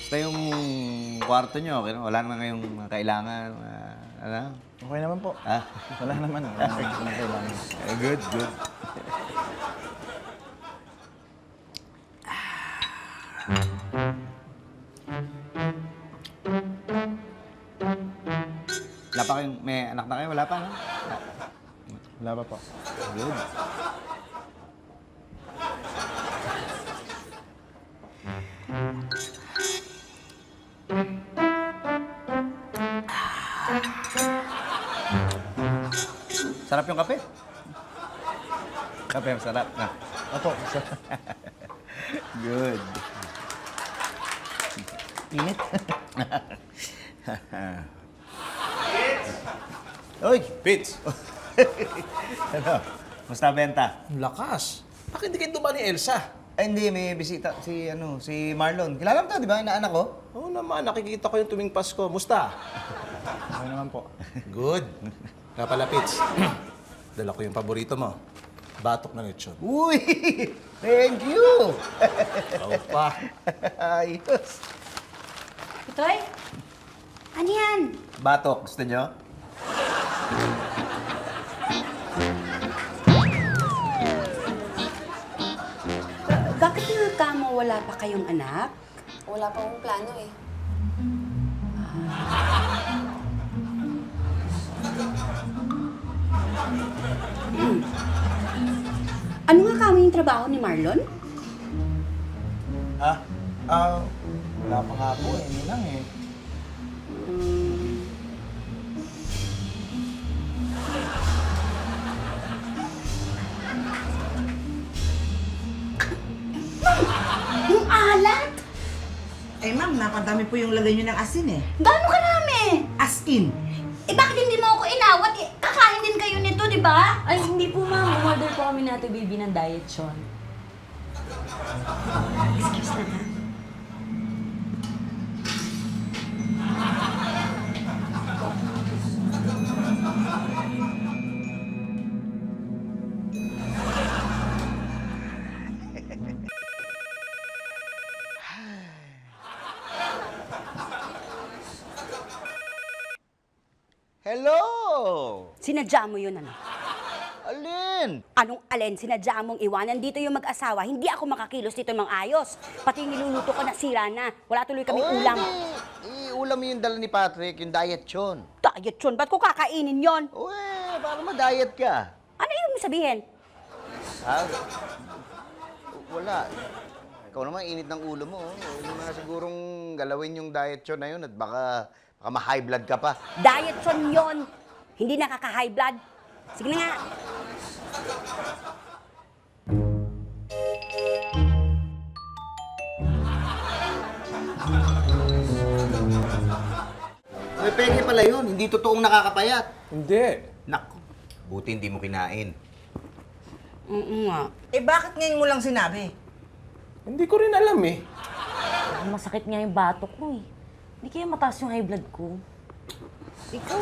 Basta yung kwarto nyo, okay, wala naman kayong kailangan. Ano? Okay naman po. Ah? Wala naman. Wala naman kailangan. Good, good. Wala pa kayong, may anak na kayo? Wala pa, no? Wala pa po. Good. Sarap yung kape? Kape, masarap na. Opo. Good. Init. Uy! Fitz, Ano? Musta benta? ang lakas. Bakit hindi kayo dumaan ni Elsa? Ay, hindi. May bisita si Marlon. Kilala mo to, di ba? Inaanak ko? Oo naman, nakikita ko yung tuwing Pasko. Musta? Okay naman po. Good. Nga pala, Fitz. Dala ko yung paborito mo. Batok na lechon. Uy! Thank you! Ikaw pa. Ayos. Toy? Ano yan? Batok, gusto nyo? Bakit nga kamo wala pa kayong anak? Wala pa akong plano eh. Ano nga kamo yung trabaho ni Marlon? Ah? Wala pa nga po. Hindi lang eh. Yung alat? Eh ma'am, napadami po yung lagay nyo ng asin eh. Gano'n karami? As in. Eh bakit hindi mo ako inawat? Eh, kakain din kayo nito, di ba? Ay, hindi po ma'am. Umorder po kami natin baby ng diet Sean. Excuse na ha? Hello! Sinadya mo yun, ano? Alin? Anong alin? Sinadya mong iwanan dito yung mag-asawa. Hindi ako makakilos dito ng ayos. Pati yung niluluto ko nasira na. Wala tuloy kaming ulam. Ulam yung dala ni Patrick, yung diet yun. Diet yun. Ba't ko kakainin yon? Uy, para ma-diet ka. Ano yung sabihin? Ha? Wala. Ikaw naman, init ng ulo mo. Huwag mo na sigurong galawin yung diet yun na yun at baka ma-high blood ka pa. Diet yon. Hindi nakaka-high blood. Sige na nga. Ay, peke pala yun. Hindi totoong nakakapayat. Hindi. Naku, buti hindi mo kinain. Oo nga. Eh bakit ngayon mo lang sinabi? Hindi ko rin alam eh. Masakit nga yung batok ko eh. Hindi kaya mataas yung high blood ko. Ikaw,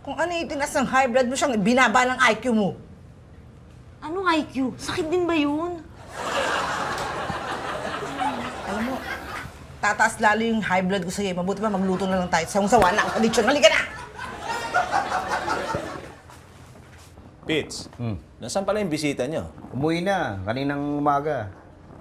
kung ano yung tinaas ng high blood mo siyang binaba ng IQ mo. Anong IQ? Sakit din ba yun? Alam mo, tataas lalo yung high blood ko sa'yo. Mabuti pa magluto na lang tayo. Sawang-sawa na ako dito. Halika na! Fitz, nasaan pala yung bisita nyo? Umuwi na, kaninang umaga.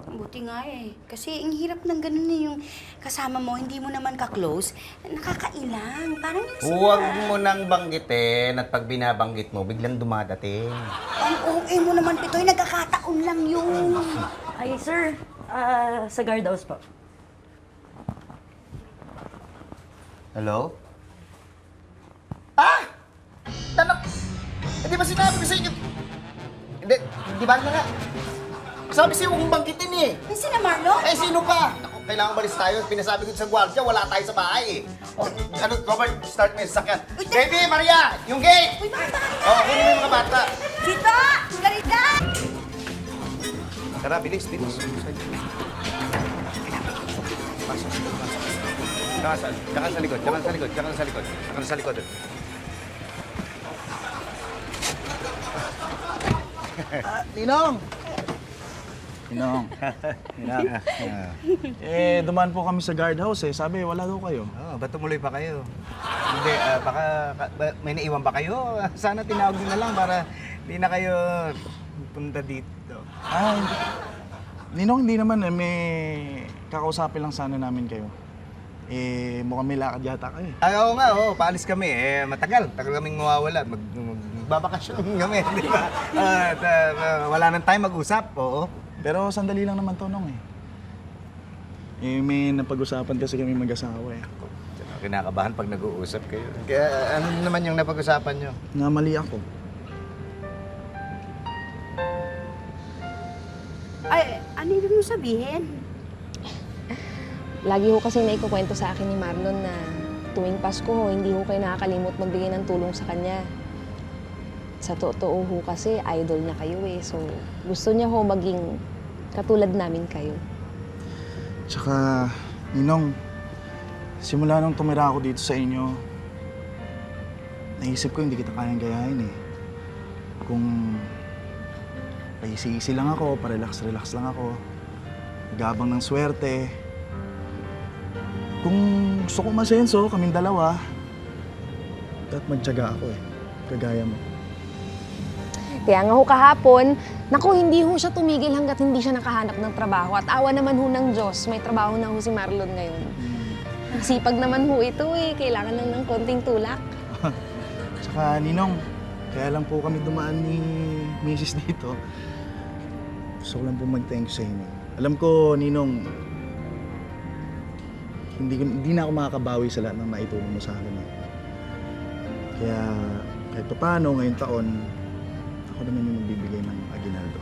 Buti nga eh. Kasi ang hirap ng ganun eh, yung kasama mo, hindi mo naman ka-close, nakakailang. Parang yung Huwag mo nang banggitin at pag binabanggit mo, biglang dumadating. Ang OA mo naman, Pitoy, nagkakataon lang yun. Ay, sir. Sa guardhouse po. Hello? Ah! Tanak! Hindi ba sinabi ko sa inyo? Hindi, di ba na nga? Sabi sa'yo, huwag mong banggitin eh. Yung sina Marlo? Eh, sino pa? Naku, kailangan malis tayo. Pinasabi ko sa gwardiya, wala tayo sa bahay eh. O, ano, Robert, start mo yung sasakyan. Baby, Maria, yung gate! Uy, bakit bakit? Oo, kunin mo yung mga bata. Dito! Garita! Tara, bilis, bilis. Pasok. Tsaka sa likod, tsaka sa likod, tsaka sa likod. Tsaka sa likod. Ninong! Ninong. Ninang. Dumaan po kami sa guardhouse eh. Sabi, wala daw kayo. Oh, ba't tumuloy pa kayo? Hindi, may naiwan ba kayo? Sana tinawag nyo na lang para hindi na kayo punta dito. Hindi. Ninong, hindi naman eh. May kakausapin lang sana namin kayo. Mukhang may lakad yata kayo. Oo nga, paalis kami. Matagal kaming mawawala. Magbabakasyon kami, di ba? Wala nang time mag-usap, oo. Pero sandali lang naman to, Nong eh. May napag-usapan kasi kami mag-asawa eh. Kinakabahan pag nag-uusap kayo. Kaya ano naman yung napag-usapan nyo? Na mali ako. Ay, ano ibig mo sabihin? Lagi ho kasi naikukwento sa akin ni Marlon na tuwing Pasko ho, hindi ho kayo nakakalimot magbigay ng tulong sa kanya. Sa totoo ho kasi, idol niya kayo eh. So, gusto niya ho maging katulad namin kayo. Tsaka, Ninong, simula nung tumira ako dito sa inyo, naisip ko hindi kita kayang gayahin eh. Kung paisi-isi lang ako, pa-relax-relax lang ako, gabang ng swerte. Kung gusto ko masenso, kaming dalawa, at magtiyaga ako eh, kagaya mo. Kaya nga ho kahapon, naku, hindi ho siya tumigil hanggat hindi siya nakahanap ng trabaho. At awa naman ho ng Diyos, may trabaho na ho si Marlon ngayon. Sipag naman ho ito eh, kailangan lang ng konting tulak. Tsaka, Ninong, kaya lang po kami dumaan ni Mrs. dito. Gusto ko lang po mag-thank you sa inyo. Alam ko, Ninong, hindi na ako makakabawi sa lahat ng naitulong mo sa akin eh. Kaya, kahit pa paano, ngayong taon, ako naman yung magbibigay ng aginaldo.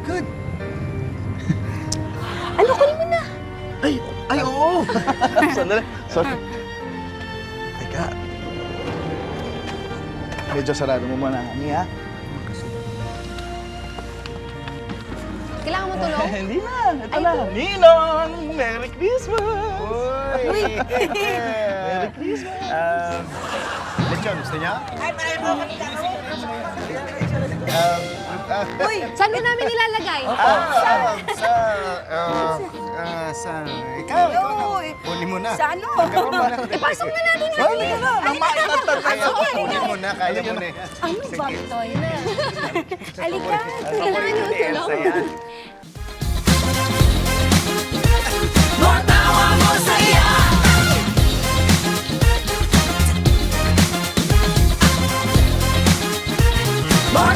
Good! Ano, kunin mo na? Ay, oo! Sandali. Sorry. Teka. Medyo sarado mo muna, Ani, ha? Kailangan mo tulong? Hindi na. Ito na. Ninong! Merry Christmas! Uy! Merry Christmas! Lechon, gusto niya? Uy, saan ka namin nilalagay? Sa... Ikaw na. Uy, Kunin mo na. sa ano? Ipasok na natin yung Halika na! Nang maitagtag Kaya kunin mo na, kaya mo na. Ano ba? toy na. Halika. Kailangan yung tulong. More tawa mo saya. More